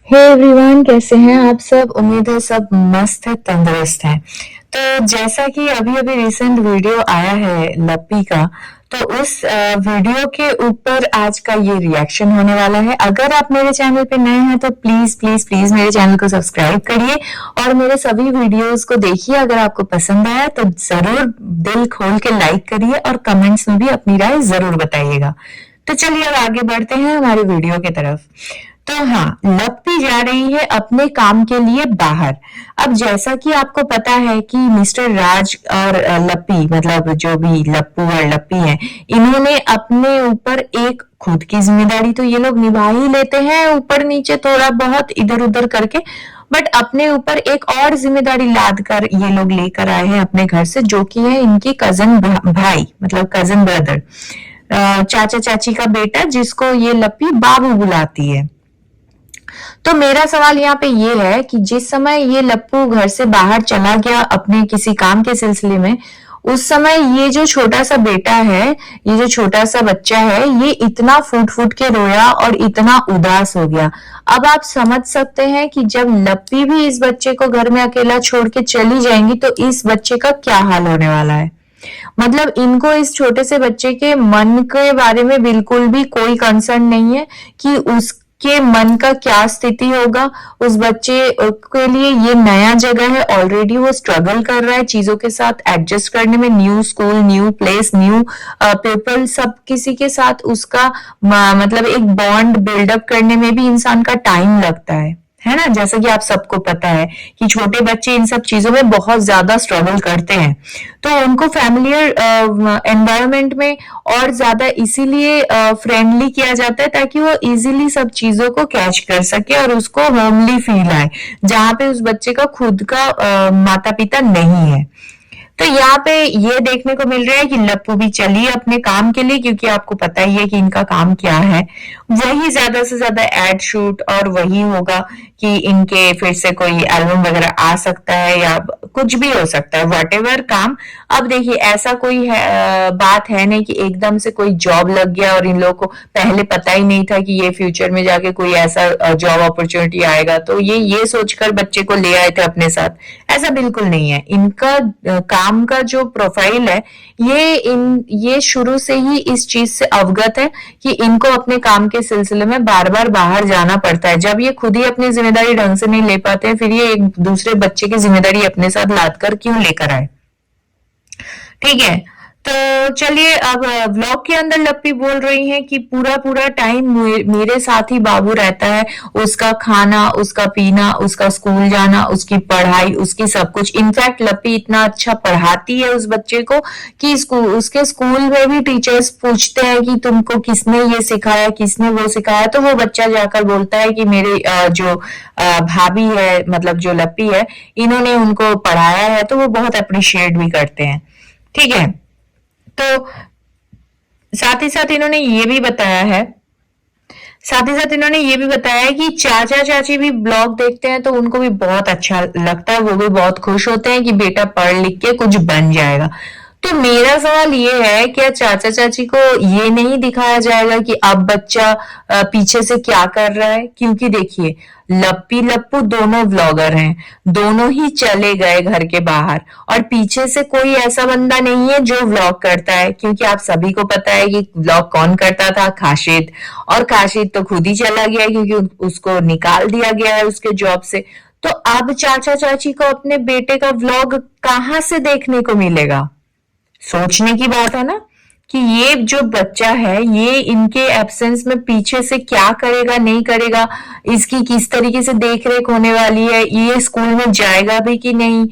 Hey everyone, कैसे हैं आप सब। उम्मीद है सब मस्त है, तंदुरुस्त है। तो जैसा कि अभी अभी रिसेंट वीडियो आया है लप्पी का, तो उस वीडियो के ऊपर आज का ये रिएक्शन होने वाला है। अगर आप मेरे चैनल पे नए हैं तो प्लीज प्लीज प्लीज मेरे चैनल को सब्सक्राइब करिए और मेरे सभी वीडियोस को देखिए। अगर आपको पसंद आया तो जरूर दिल खोल के लाइक करिए और कमेंट्स में भी अपनी राय जरूर बताइएगा। तो चलिए अब आगे बढ़ते हैं हमारे वीडियो की तरफ। तो हाँ, लप्पी जा रही है अपने काम के लिए बाहर। अब जैसा कि आपको पता है कि मिस्टर राज और लप्पी, मतलब जो भी लप्पू और लप्पी हैं, इन्होंने अपने ऊपर एक खुद की जिम्मेदारी तो ये लोग निभा ही लेते हैं, ऊपर नीचे थोड़ा बहुत इधर उधर करके, बट अपने ऊपर एक और जिम्मेदारी लाद कर ये लोग लेकर आए हैं अपने घर से, जो कि है इनकी कजन भाई, मतलब कजन ब्रदर, चाचा चाची का बेटा, जिसको ये लप्पी बाबू बुलाती है। तो मेरा सवाल यहाँ पे ये है कि जिस समय ये लप्पू घर से बाहर चला गया अपने किसी काम के सिलसिले में, उस समय ये जो छोटा सा बेटा है, ये जो छोटा सा बच्चा है, ये इतना फूट फूट के रोया और इतना उदास हो गया। अब आप समझ सकते हैं कि जब लप्पी भी इस बच्चे को घर में अकेला छोड़ के चली जाएंगी तो इस बच्चे का क्या हाल होने वाला है। मतलब इनको इस छोटे से बच्चे के मन के बारे में बिल्कुल भी कोई कंसर्न नहीं है कि उसके मन का क्या स्थिति होगा। उस बच्चे के लिए ये नया जगह है, ऑलरेडी वो स्ट्रगल कर रहा है चीजों के साथ एडजस्ट करने में, new school, new place, new people, सब किसी के साथ उसका मतलब एक बॉन्ड बिल्डअप करने में भी इंसान का टाइम लगता है ना। जैसा कि आप सबको पता है कि छोटे बच्चे इन सब चीजों में बहुत ज्यादा स्ट्रगल करते हैं, तो उनको फैमिलियर एनवायरनमेंट में और ज्यादा इसीलिए फ्रेंडली किया जाता है ताकि वो इजीली सब चीजों को कैच कर सके और उसको होमली फील आए, जहां पे उस बच्चे का खुद का माता पिता नहीं है। तो यहाँ पे ये देखने को मिल रहा है कि लप्पू भी चली अपने काम के लिए, क्योंकि आपको पता ही है कि इनका काम क्या है। वही ज्यादा से ज्यादा एड शूट और वही होगा कि इनके फिर से कोई एल्बम वगैरह आ सकता है या कुछ भी हो सकता है, व्हाटएवर काम। अब देखिए, ऐसा कोई बात है नहीं कि एकदम से कोई जॉब लग गया और इन लोगों को पहले पता ही नहीं था कि ये फ्यूचर में जाके कोई ऐसा जॉब अपॉर्चुनिटी आएगा, तो ये सोचकर बच्चे को ले आए थे अपने साथ। ऐसा बिल्कुल नहीं है। इनका काम का जो प्रोफाइल है, ये शुरू से ही इस चीज से अवगत है कि इनको अपने काम के सिलसिले में बार बार बाहर जाना पड़ता है। जब ये खुद ही अपनी जिम्मेदारी ढंग से नहीं ले पाते हैं, फिर ये एक दूसरे बच्चे की जिम्मेदारी अपने साथ लाद कर क्यों लेकर आए। ठीक है, तो चलिए अब व्लॉग के अंदर लप्पी बोल रही हैं कि पूरा पूरा टाइम मेरे साथ ही बाबू रहता है, उसका खाना, उसका पीना, उसका स्कूल जाना, उसकी पढ़ाई, उसकी सब कुछ। इनफैक्ट लप्पी इतना अच्छा पढ़ाती है उस बच्चे को कि उसके स्कूल में भी टीचर्स पूछते हैं कि तुमको किसने ये सिखाया, किसने वो सिखाया, तो वो बच्चा जाकर बोलता है कि मेरे जो भाभी है, मतलब जो लप्पी है, इन्होंने उनको पढ़ाया है। तो वो बहुत अप्रिशिएट भी करते हैं। ठीक है, तो साथ ही साथ इन्होंने ये भी बताया है, साथ ही साथ इन्होंने ये भी बताया है कि चाचा चाची भी ब्लॉग देखते हैं तो उनको भी बहुत अच्छा लगता है, वो भी बहुत खुश होते हैं कि बेटा पढ़ लिख के कुछ बन जाएगा। तो मेरा सवाल ये है, क्या चाचा चाची को ये नहीं दिखाया जाएगा कि अब बच्चा पीछे से क्या कर रहा है? क्योंकि देखिए, लप्पी लप्पू दोनों व्लॉगर हैं, दोनों ही चले गए घर के बाहर और पीछे से कोई ऐसा बंदा नहीं है जो व्लॉग करता है, क्योंकि आप सभी को पता है कि व्लॉग कौन करता था, काशिद। और काशिद तो खुद ही चला गया क्योंकि उसको निकाल दिया गया है उसके जॉब से। तो अब चाचा चाची को अपने बेटे का व्लॉग कहाँ से देखने को मिलेगा? सोचने की बात है ना कि ये जो बच्चा है, ये इनके एब्सेंस में पीछे से क्या करेगा, नहीं करेगा, इसकी किस तरीके से देख रेख होने वाली है, ये स्कूल में जाएगा भी कि नहीं,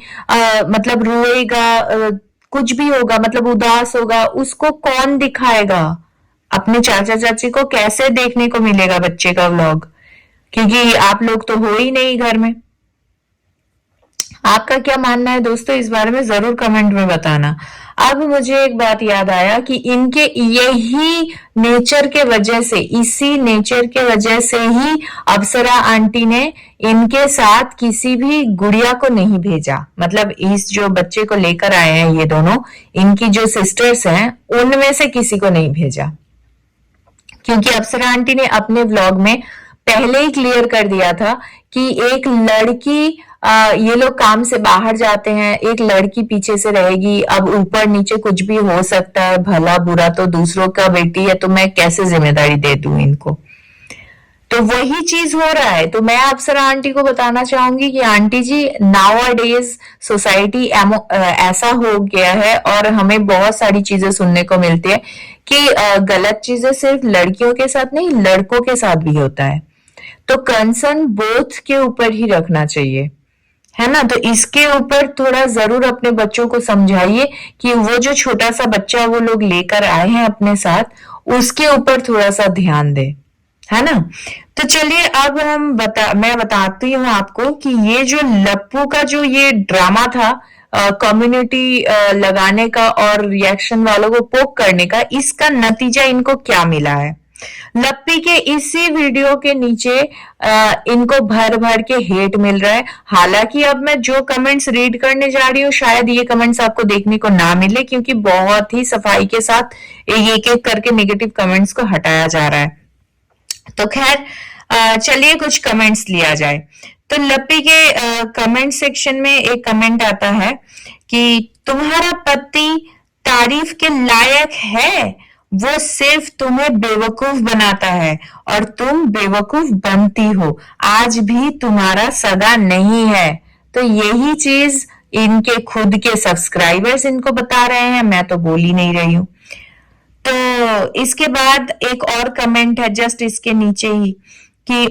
मतलब रोएगा, कुछ भी होगा, मतलब उदास होगा, उसको कौन दिखाएगा? अपने चाचा चाची को कैसे देखने को मिलेगा बच्चे का व्लॉग? क्योंकि आप लोग तो हो ही नहीं घर में। आपका क्या मानना है दोस्तों, इस बारे में जरूर कमेंट में बताना। अब मुझे एक बात याद आया कि इनके यही नेचर के वजह से, इसी नेचर के वजह से ही अप्सरा आंटी ने इनके साथ किसी भी गुड़िया को नहीं भेजा। मतलब इस जो बच्चे को लेकर आए हैं ये दोनों, इनकी जो सिस्टर्स हैं, उनमें से किसी को नहीं भेजा, क्योंकि अप्सरा आंटी ने अपने व्लॉग में पहले ही क्लियर कर दिया था कि एक लड़की ये लोग काम से बाहर जाते हैं, एक लड़की पीछे से रहेगी। अब ऊपर नीचे कुछ भी हो सकता है, भला बुरा तो दूसरों का बेटी है, तो मैं कैसे जिम्मेदारी दे दूं इनको। तो वही चीज हो रहा है। तो मैं अप्सरा आंटी को बताना चाहूंगी कि आंटी जी, नाउ डेज सोसाइटी ऐसा हो गया है और हमें बहुत सारी चीजें सुनने को मिलती है कि गलत चीजें सिर्फ लड़कियों के साथ नहीं, लड़कों के साथ भी होता है। तो कंसर्न बोथ के ऊपर ही रखना चाहिए, है ना। तो इसके ऊपर थोड़ा जरूर अपने बच्चों को समझाइए कि वो जो छोटा सा बच्चा वो लोग लेकर आए हैं अपने साथ, उसके ऊपर थोड़ा सा ध्यान दे, है ना। तो चलिए अब मैं बताती हूँ आपको कि ये जो लप्पू का जो ये ड्रामा था, कम्युनिटी लगाने का और रिएक्शन वालों को पोक करने का, इसका नतीजा इनको क्या मिला है। लप्पी के इसी वीडियो के नीचे इनको भर भर के हेट मिल रहा है। हालांकि अब मैं जो कमेंट्स रीड करने जा रही हूँ, शायद ये कमेंट्स आपको देखने को ना मिले, क्योंकि बहुत ही सफाई के साथ एक एक करके नेगेटिव कमेंट्स को हटाया जा रहा है। तो खैर चलिए कुछ कमेंट्स लिया जाए। तो लप्पी के कमेंट सेक्शन में एक कमेंट आता है कि तुम्हारा पति तारीफ के लायक है, वो सिर्फ तुम्हें बेवकूफ बनाता है और तुम बेवकूफ बनती हो, आज भी तुम्हारा सगा नहीं है। तो यही चीज इनके खुद के सब्सक्राइबर्स इनको बता रहे हैं, मैं तो बोल ही नहीं रही हूं। तो इसके बाद एक और कमेंट है जस्ट इसके नीचे ही कि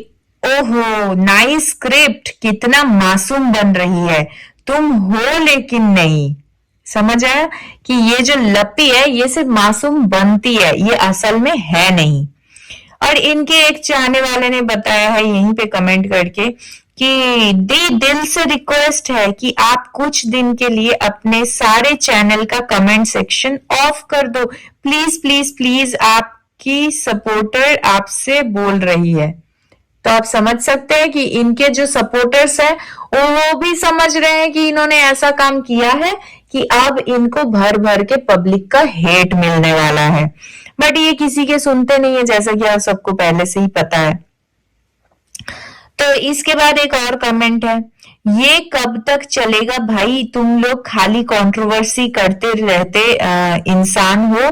ओहो नाइस स्क्रिप्ट, कितना मासूम बन रही है, तुम हो लेकिन नहीं। समझ आया कि ये जो लप्पी है ये सिर्फ मासूम बनती है, ये असल में है नहीं। और इनके एक चाहने वाले ने बताया है यहीं पे कमेंट करके कि दिल से रिक्वेस्ट है कि आप कुछ दिन के लिए अपने सारे चैनल का कमेंट सेक्शन ऑफ कर दो, प्लीज प्लीज प्लीज, आपकी सपोर्टर आपसे बोल रही है। तो आप समझ सकते हैं कि इनके जो सपोर्टर्स हैं वो भी समझ रहे हैं कि इन्होंने ऐसा काम किया है कि अब इनको भर भर के पब्लिक का हेट मिलने वाला है। बट ये किसी के सुनते नहीं है, जैसा कि आप सबको पहले से ही पता है। तो इसके बाद एक और कमेंट है, ये कब तक चलेगा भाई, तुम लोग खाली कंट्रोवर्सी करते रहते इंसान हो,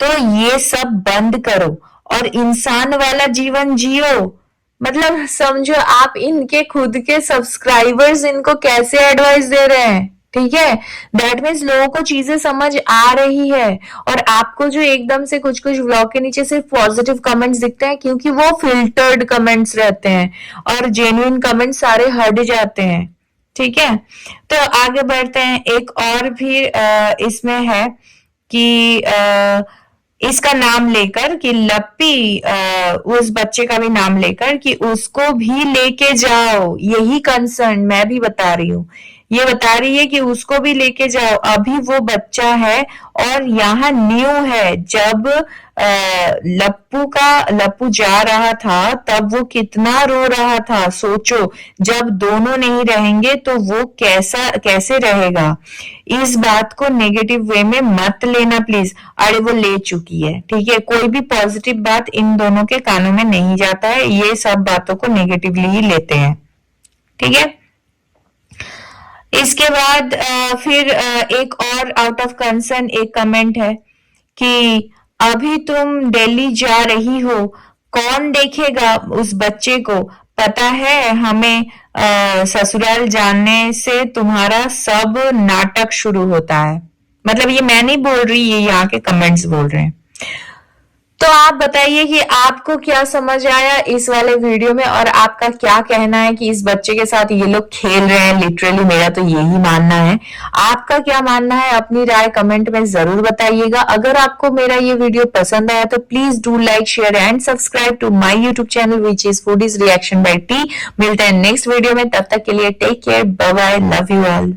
तो ये सब बंद करो और इंसान वाला जीवन जियो। मतलब समझो आप इनके खुद के सब्सक्राइबर्स इनको कैसे एडवाइस दे रहे हैं, ठीक है। दैट मीन्स लोगों को चीजें समझ आ रही है और आपको जो एकदम से कुछ कुछ व्लॉग के नीचे सिर्फ पॉजिटिव कमेंट्स दिखते हैं, क्योंकि वो फिल्टर्ड कमेंट्स रहते हैं और जेन्युइन कमेंट्स सारे हट जाते हैं, ठीक है। तो आगे बढ़ते हैं। एक और भी इसमें है कि इसका नाम लेकर कि लप्पी, उस बच्चे का भी नाम लेकर कि उसको भी लेके जाओ, यही कंसर्न मैं भी बता रही हूँ। ये बता रही है कि उसको भी लेके जाओ, अभी वो बच्चा है और यहाँ न्यू है। जब लप्पू जा रहा था तब वो कितना रो रहा था, सोचो जब दोनों नहीं रहेंगे तो वो कैसे रहेगा। इस बात को नेगेटिव वे में मत लेना प्लीज। अरे वो ले चुकी है, ठीक है, कोई भी पॉजिटिव बात इन दोनों के कानों में नहीं जाता है, ये सब बातों को नेगेटिवली ही लेते हैं, ठीक है। इसके बाद फिर एक और आउट ऑफ कंसर्न एक कमेंट है कि अभी तुम दिल्ली जा रही हो, कौन देखेगा उस बच्चे को, पता है हमें ससुराल जाने से तुम्हारा सब नाटक शुरू होता है। मतलब ये मैं नहीं बोल रही, ये यहाँ के कमेंट्स बोल रहे हैं। तो आप बताइए कि आपको क्या समझ आया इस वाले वीडियो में और आपका क्या कहना है कि इस बच्चे के साथ ये लोग खेल रहे हैं। लिटरली मेरा तो यही मानना है। आपका क्या मानना है, अपनी राय कमेंट में जरूर बताइएगा। अगर आपको मेरा ये वीडियो पसंद आया तो please do like, share and subscribe to my YouTube channel which is foodies reaction by T. मिलते हैं नेक्स्ट वीडियो में, तब तक के लिए take care, bye bye, love you all.